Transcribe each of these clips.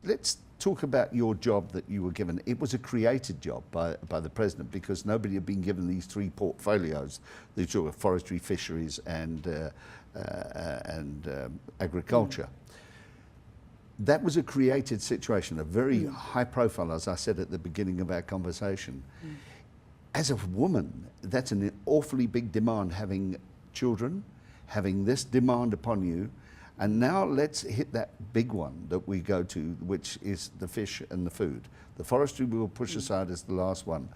let's talk about your job that you were given. It was a created job by the president because nobody had been given these three portfolios, the sort of forestry, fisheries, and agriculture. That was a created situation, a very high profile, as I said at the beginning of our conversation. As a woman, that's an awfully big demand, having children, having this demand upon you. And now let's hit that big one that we go to, which is the fish and the food. The forestry we will push aside as the last one.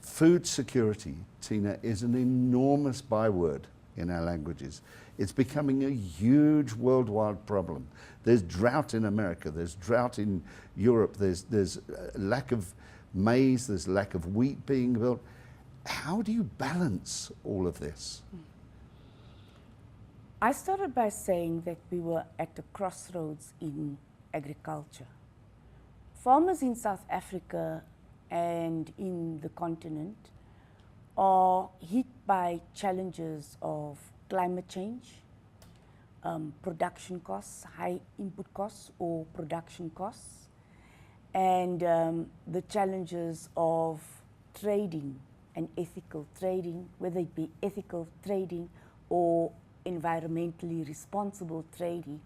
Food security, Tina, is an enormous byword in our languages. It's becoming a huge worldwide problem. There's drought in America, there's drought in Europe, there's lack of maize, there's lack of wheat being built. How do you balance all of this? I started by saying that we were at a crossroads in agriculture. Farmers in South Africa and in the continent are hit by challenges of climate change, production costs, high input costs or production costs, and the challenges of trading and ethical trading, whether it be ethical trading or environmentally responsible trading.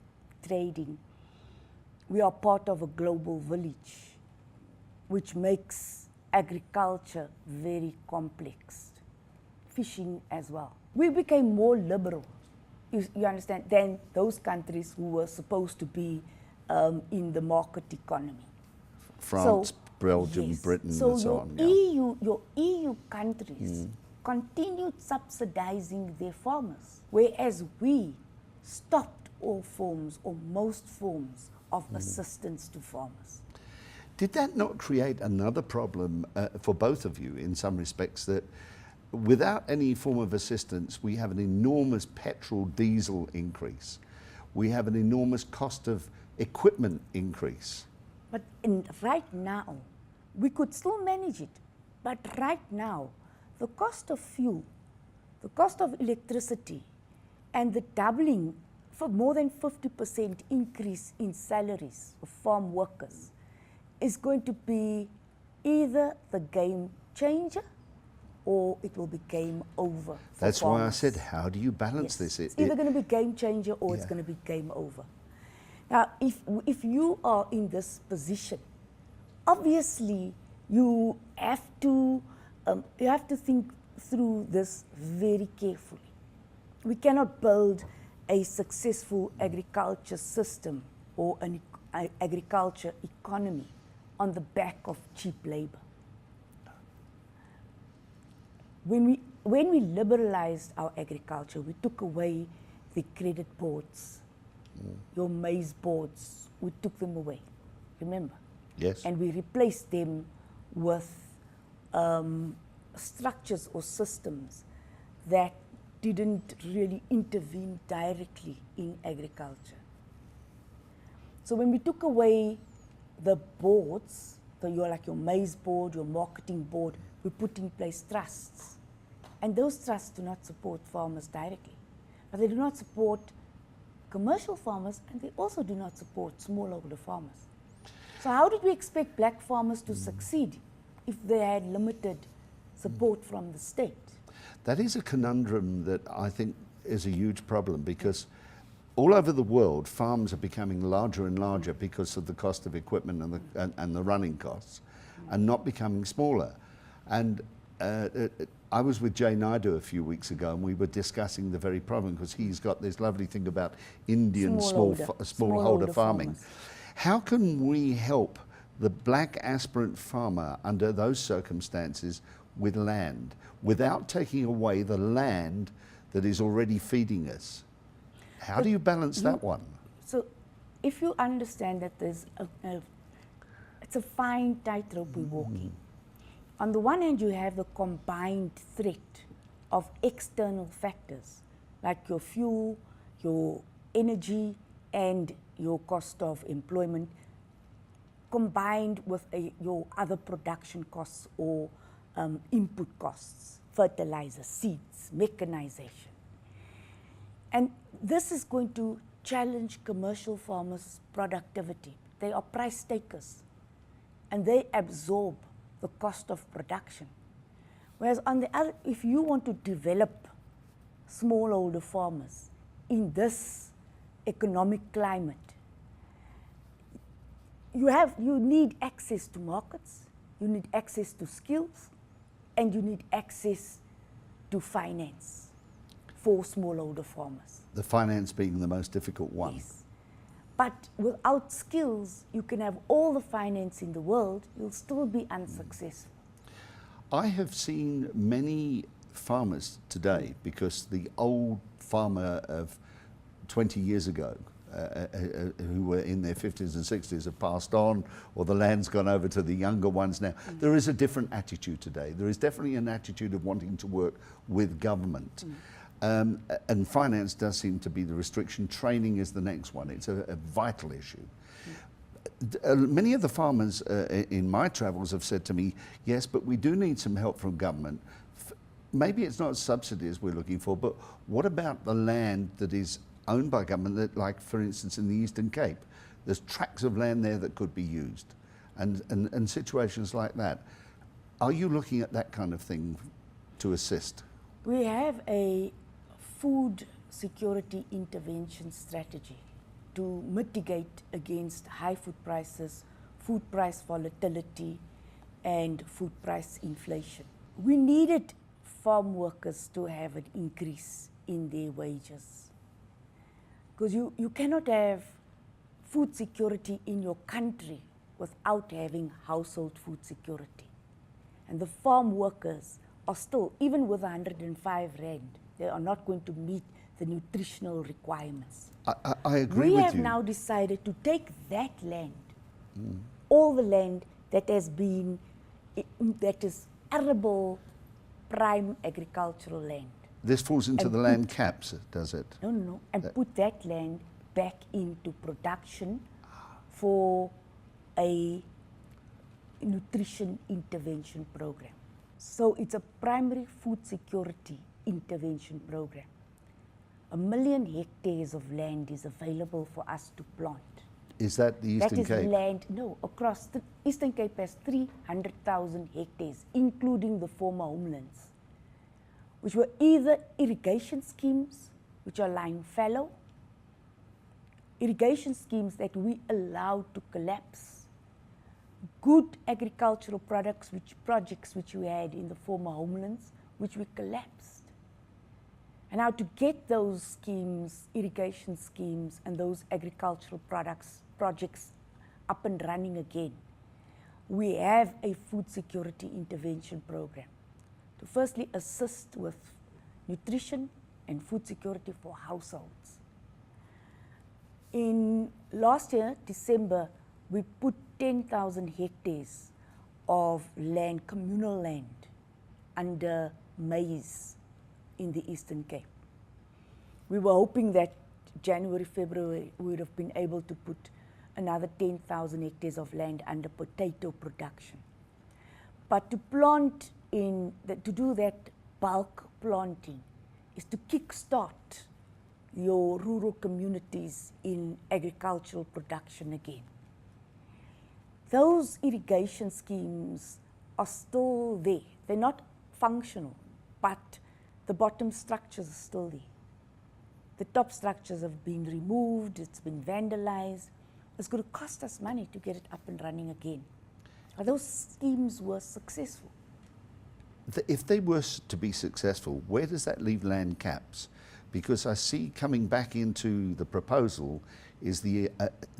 We are part of a global village, which makes agriculture very complex. Fishing as well. We became more liberal, you understand, than those countries who were supposed to be in the market economy. France, Belgium, Britain, so and so on. Your EU countries continued subsidizing their farmers, whereas we stopped all forms or most forms of assistance to farmers. Did that not create another problem for both of you in some respects, that without any form of assistance, we have an enormous petrol diesel increase? We have an enormous cost of equipment increase. But right now, we could still manage it. But right now, the cost of fuel, the cost of electricity, and the doubling for more than 50% increase in salaries of farm workers is going to be either the game changer or it will be game over. That's why I said, how do you balance this? It's either going to be game changer or it's going to be game over. Now, if you are in this position, obviously you have to think through this very carefully. We cannot build a successful agriculture system or an agriculture economy on the back of cheap labor. When we liberalized our agriculture, we took away the credit boards, your maize boards, we took them away, remember? Yes. And we replaced them with structures or systems that didn't really intervene directly in agriculture. So when we took away the boards, like your maize board, your marketing board, we put in place trusts. And those trusts do not support farmers directly, but they do not support commercial farmers, and they also do not support smallholder farmers. So how did we expect black farmers to succeed if they had limited support from the state? That is a conundrum that I think is a huge problem, because all over the world, farms are becoming larger and larger because of the cost of equipment and the running costs, and not becoming smaller. And I was with Jay Naidu a few weeks ago, and we were discussing the very problem, because he's got this lovely thing about Indian smallholder farming. How can we help the black aspirant farmer under those circumstances with land, without taking away the land that is already feeding us? How do you balance that one? So if you understand that there's it's a fine tightrope we're walking. On the one hand, you have the combined threat of external factors like your fuel, your energy, and your cost of employment, combined with your other production costs or input costs, fertilizer, seeds, mechanization. And this is going to challenge commercial farmers' productivity. They are price takers, and they absorb the cost of production. Whereas on the other, if you want to develop smallholder farmers in this economic climate, you need access to markets, you need access to skills, and you need access to finance for smallholder farmers. The finance being the most difficult one. Yes. But without skills, you can have all the finance in the world, you'll still be unsuccessful. I have seen many farmers today, because the old farmer of 20 years ago, who were in their 50s and 60s have passed on, or the land's gone over to the younger ones now. There is a different attitude today. There is definitely an attitude of wanting to work with government. And finance does seem to be the restriction. Training is the next one. It's a vital issue. Many of the farmers in my travels have said to me, yes, but we do need some help from government. Maybe it's not subsidies we're looking for, but what about the land that is owned by government, that, like for instance in the Eastern Cape, there's tracts of land there that could be used, and situations like that. Are you looking at that kind of thing to assist? We have a food security intervention strategy to mitigate against high food prices, food price volatility, and food price inflation. We needed farm workers to have an increase in their wages, because you cannot have food security in your country without having household food security. And the farm workers are still, even with 105 rand, they are not going to meet the nutritional requirements. I agree with you. We have now decided to take that land, all the land that has been, that is arable prime agricultural land. This falls into the land caps, does it? No, and put that land back into production for a nutrition intervention program. So it's a primary food security intervention program. 1 million hectares of land is available for us to plant. Is that the Eastern Cape? That is land, no, across the Eastern Cape has 300,000 hectares, including the former homelands, which were either irrigation schemes, which are lying fallow, irrigation schemes that we allowed to collapse, good agricultural projects which we had in the former homelands, which we collapsed. And now to get those schemes, irrigation schemes, and those agricultural projects up and running again, we have a food security intervention program to firstly assist with nutrition and food security for households. In last year, December, we put 10,000 hectares of land, communal land, under maize in the Eastern Cape. We were hoping that January, February, we would have been able to put another 10,000 hectares of land under potato production. But to plant to do that bulk planting is to kickstart your rural communities in agricultural production again. Those irrigation schemes are still there. They're not functional, but the bottom structures are still there. The top structures have been removed, it's been vandalized. It's going to cost us money to get it up and running again. But those schemes were successful. If they were to be successful, where does that leave land caps? Because I see coming back into the proposal is the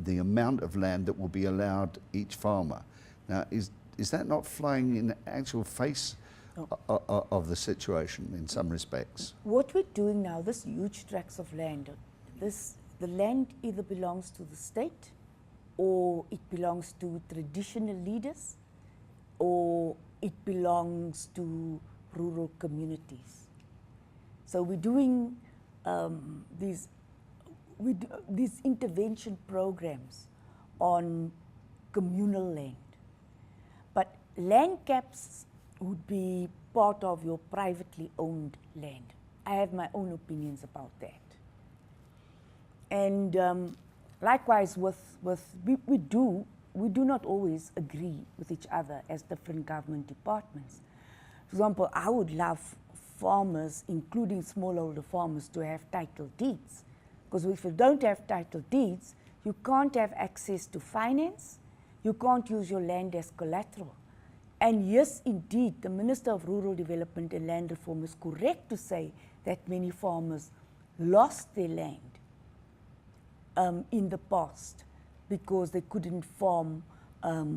amount of land that will be allowed each farmer. Now, is that not flying in the actual face of the situation in some respects? What we're doing now, this huge tracts of land, the land either belongs to the state, or it belongs to traditional leaders, or it belongs to rural communities. So we're doing these intervention programs on communal land. But land caps would be part of your privately owned land. I have my own opinions about that. And Likewise, we do not always agree with each other as different government departments. For example, I would love farmers, including smallholder farmers, to have title deeds. Because if you don't have title deeds, you can't have access to finance, you can't use your land as collateral. And yes, indeed, the Minister of Rural Development and Land Reform is correct to say that many farmers lost their land in the past because they couldn't farm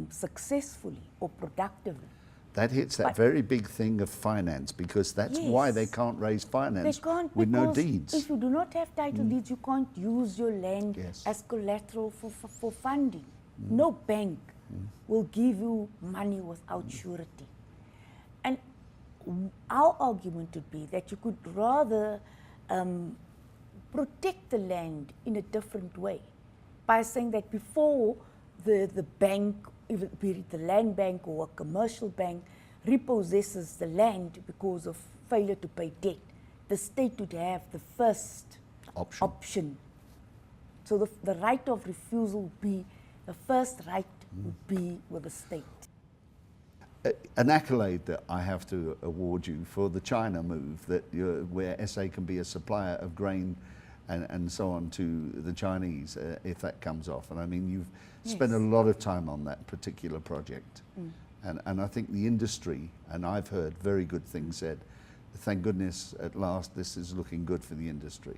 successfully or productively. That hits that very big thing of finance, because that's why they can't raise finance with no deeds. If you do not have title deeds, you can't use your land as collateral for funding. No bank will give you money without surety. And our argument would be that you could rather protect the land in a different way by saying that before the bank, either be it the land bank or a commercial bank, repossesses the land because of failure to pay debt, the state would have the first option. So the right of refusal would be, the first right would be with the state. An accolade that I have to award you for the China move, that where SA can be a supplier of grain and so on to the Chinese, if that comes off. And I mean, you've spent a lot of time on that particular project. And I think the industry, and I've heard very good things said, thank goodness at last this is looking good for the industry.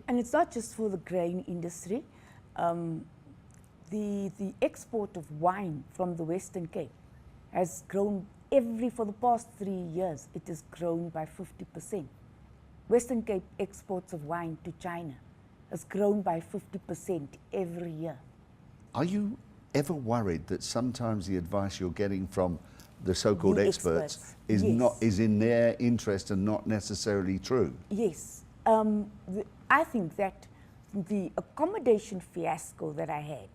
And it's not just for the grain industry. The export of wine from the Western Cape has grown for the past 3 years, it has grown by 50%. Western Cape exports of wine to China has grown by 50% every year. Are you ever worried that sometimes the advice you're getting from the so-called experts is is in their interest and not necessarily true? Yes. I think that the accommodation fiasco that I had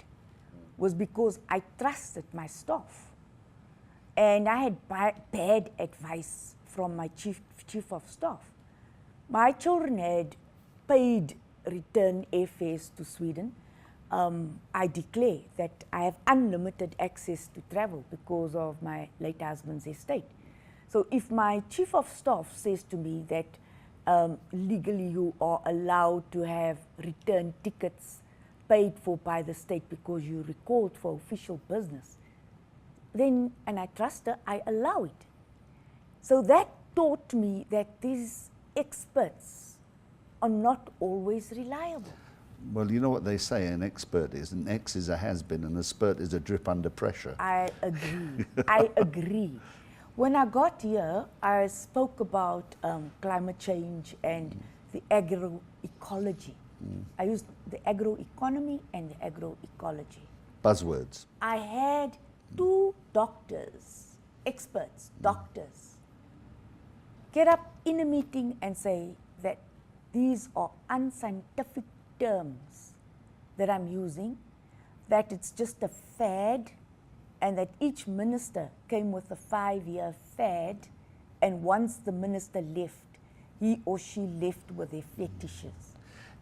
was because I trusted my staff. And I had bad advice from my chief of staff. My children had paid return airfares to Sweden. I declare that I have unlimited access to travel because of my late husband's estate. So if my chief of staff says to me that legally you are allowed to have return tickets paid for by the state because you recalled for official business, then, and I trust her, I allow it. So that taught me that these experts are not always reliable. Well, you know what they say, an expert is, an ex is a has-been, and a spurt is a drip under pressure. I agree. I agree. When I got here, I spoke about climate change and the agroecology. I used the agroeconomy and the agroecology. Buzzwords. I had 2 doctors, experts, doctors, get up in a meeting and say that these are unscientific terms that I'm using, that it's just a fad, and that each minister came with a 5-year fad, and once the minister left, he or she left with their fetishes.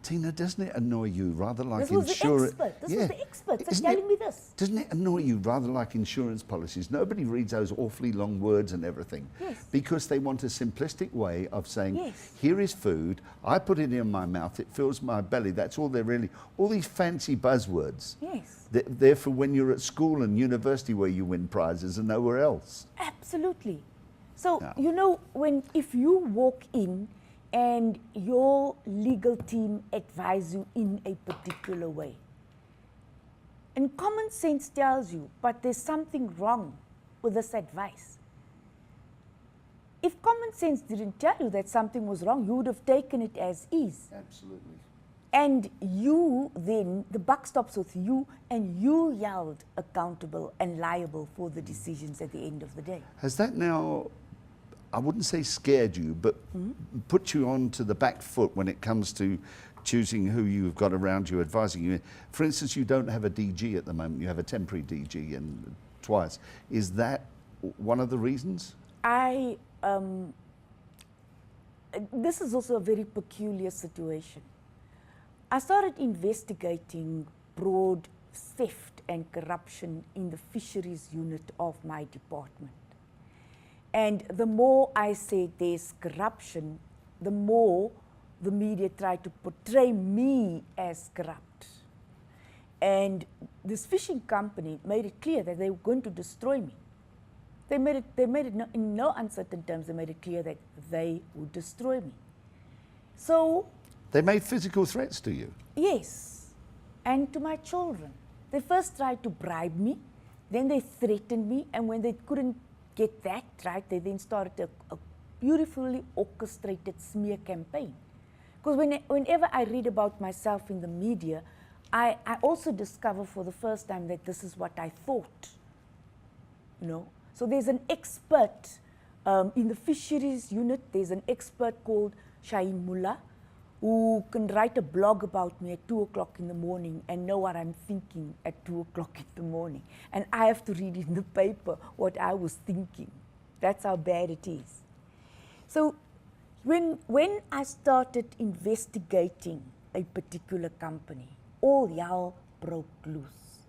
Tina, doesn't it annoy you rather like This was insurance? the expert. This was the expert that's telling me this. Doesn't it annoy you rather like insurance policies? Nobody reads those awfully long words and everything because they want a simplistic way of saying, here is food, I put it in my mouth, it fills my belly. That's all they're really, all these fancy buzzwords. They're for when you're at school and university where you win prizes and nowhere else. Absolutely. So, you know, if you walk in and your legal team advise you in a particular way, and common sense tells you, but there's something wrong with this advice. If common sense didn't tell you that something was wrong, you would have taken it as is. Absolutely. And you then, the buck stops with you, and you held accountable and liable for the decisions at the end of the day. Has that now, I wouldn't say scared you, but put you on to the back foot when it comes to choosing who you've got around you, advising you? For instance, you don't have a DG at the moment, you have a temporary DG and twice. Is that one of the reasons? This is also a very peculiar situation. I started investigating broad theft and corruption in the fisheries unit of my department. And the more I said there's corruption, the more the media tried to portray me as corrupt. And this fishing company made it clear that they were going to destroy me. They made it in no uncertain terms, they made it clear that they would destroy me. So, They made physical threats to you. yes, and to my children. They first tried to bribe me, then they threatened me, and when they couldn't get that right, they then started a beautifully orchestrated smear campaign. Because whenever I read about myself in the media, I also discover for the first time that this is what I thought. You know? So there's an expert in the fisheries unit, there's an expert called Shahin Mullah, who can write a blog about me at 2 o'clock in the morning and know what I'm thinking at 2 o'clock in the morning. And I have to read in the paper what I was thinking. That's how bad it is. So when I started investigating a particular company, all hell broke loose.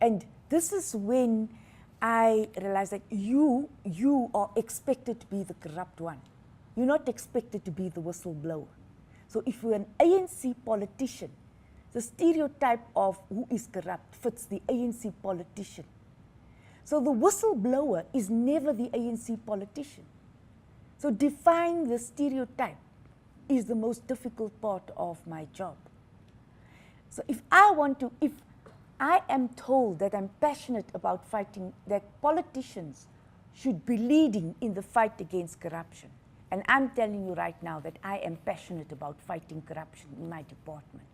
And this is when I realized that you are expected to be the corrupt one. You're not expected to be the whistleblower. So if you're an ANC politician, the stereotype of who is corrupt fits the ANC politician. So the whistleblower is never the ANC politician. So defying the stereotype is the most difficult part of my job. So if I am told that I'm passionate about fighting, that politicians should be leading in the fight against corruption, and I'm telling you right now that I am passionate about fighting corruption in my department,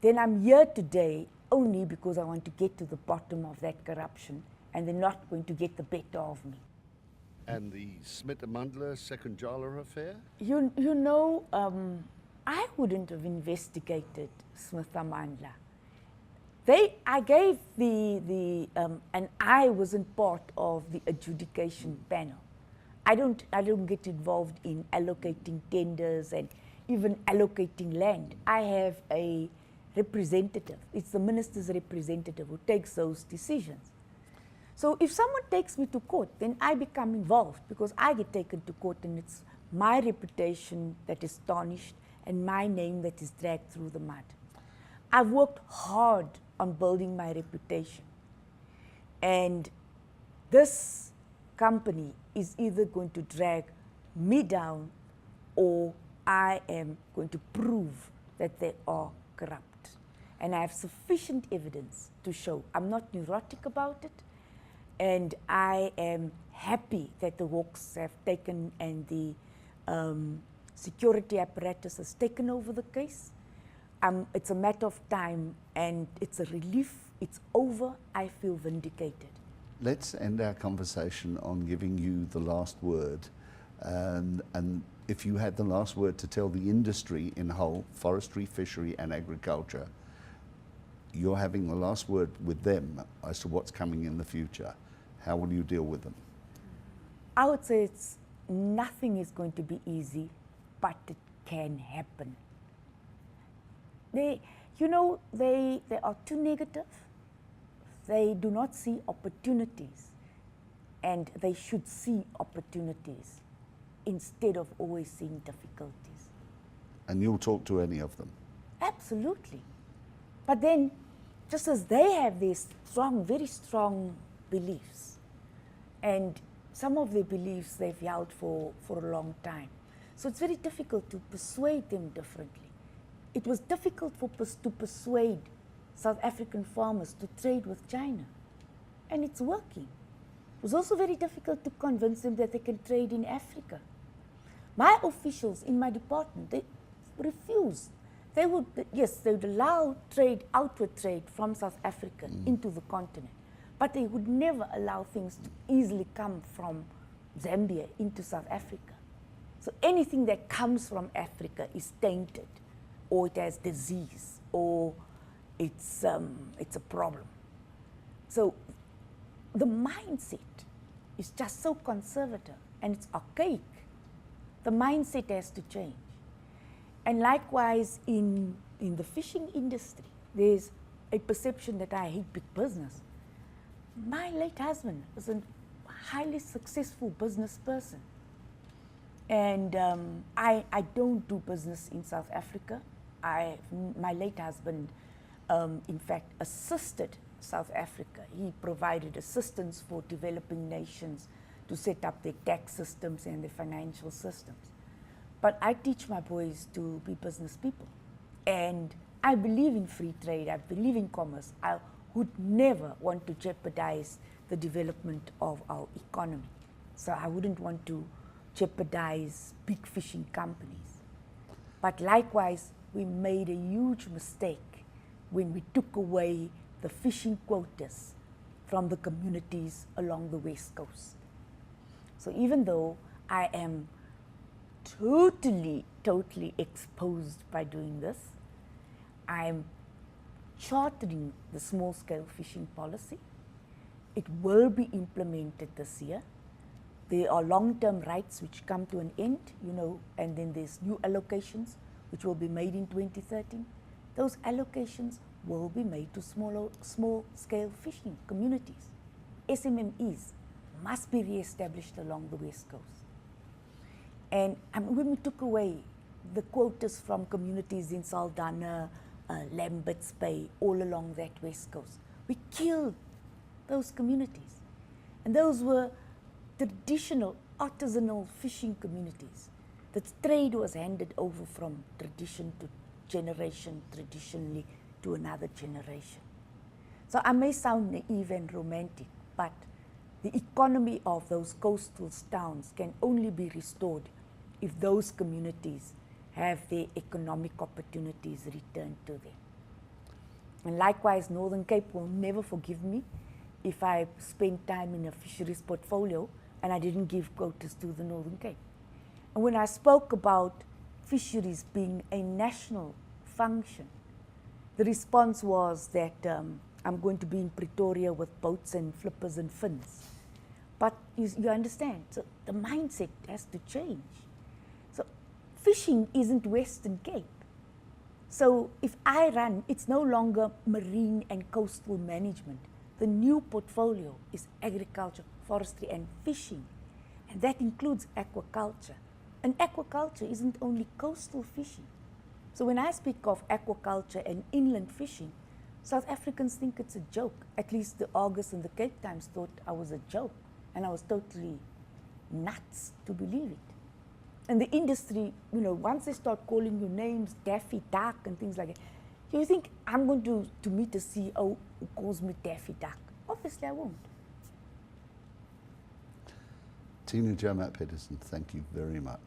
then I'm here today only because I want to get to the bottom of that corruption, and they're not going to get the better of me. And the Mundler second Jala affair? You know, I wouldn't have investigated Mundler. I gave and I wasn't part of the adjudication panel. I don't get involved in allocating tenders and even allocating land. I have a representative. It's the minister's representative who takes those decisions. So if someone takes me to court, then I become involved because I get taken to court and it's my reputation that is tarnished and my name that is dragged through the mud. I've worked hard on building my reputation. And this company is either going to drag me down or I am going to prove that they are corrupt. And I have sufficient evidence to show. I'm not neurotic about it. And I am happy that the Hawks have taken and the security apparatus has taken over the case. It's a matter of time and it's a relief. It's over. I feel vindicated. Let's end our conversation on giving you the last word. And if you had the last word to tell the industry in whole, forestry, fishery and agriculture, you're having the last word with them as to what's coming in the future. How will you deal with them? I would say nothing is going to be easy, but it can happen. They are too negative. They do not see opportunities, and they should see opportunities instead of always seeing difficulties. And you'll talk to any of them? Absolutely. But then, just as they have these strong, very strong beliefs, and some of their beliefs they've held for a long time. So it's very difficult to persuade them differently. It was difficult to persuade South African farmers to trade with China, and it's working. It was also very difficult to convince them that they can trade in Africa. My officials in my department, they refused. They would allow trade, outward trade from South Africa into the continent, but they would never allow things to easily come from Zambia into South Africa. So anything that comes from Africa is tainted, or it has disease, or it's a problem. So the mindset is just so conservative and it's archaic. The mindset has to change. And likewise in in the fishing industry, there's a perception that I hate big business. My late husband was a highly successful business person. And I don't do business in South Africa. My late husband, in fact, assisted South Africa. He provided assistance for developing nations to set up their tax systems and their financial systems. But I teach my boys to be business people. And I believe in free trade, I believe in commerce. I would never want to jeopardize the development of our economy. So I wouldn't want to jeopardize big fishing companies. But likewise, we made a huge mistake when we took away the fishing quotas from the communities along the West Coast. So even though I am totally exposed by doing this, I'm chartering the small-scale fishing policy. It will be implemented this year. There are long-term rights which come to an end, you know, and then there's new allocations which will be made in 2013. Those allocations will be made to small-scale fishing communities. SMMEs must be re-established along the West Coast. And when we took away the quotas from communities in Saldanha, Lambert's Bay, all along that West Coast, we killed those communities. And those were traditional, artisanal fishing communities. The trade was handed over from tradition to generation, traditionally to another generation. So I may sound naive and romantic, but the economy of those coastal towns can only be restored if those communities have their economic opportunities returned to them. And likewise, Northern Cape will never forgive me if I spend time in a fisheries portfolio and I didn't give quotas to the Northern Cape. And when I spoke about fisheries being a national function, the response was that I'm going to be in Pretoria with boats and flippers and fins. But you understand, so the mindset has to change. So fishing isn't Western Cape. So if I run, it's no longer marine and coastal management. The new portfolio is agriculture, forestry and fishing. And that includes aquaculture. And aquaculture isn't only coastal fishing. So when I speak of aquaculture and inland fishing, South Africans think it's a joke. At least the Argus and the Cape Times thought I was a joke. And I was totally nuts to believe it. And the industry, you know, once they start calling you names, Daffy Duck and things like that, you think I'm going to meet a CEO who calls me Daffy Duck. Obviously I won't. Tina Joemat-Petterson, thank you very much.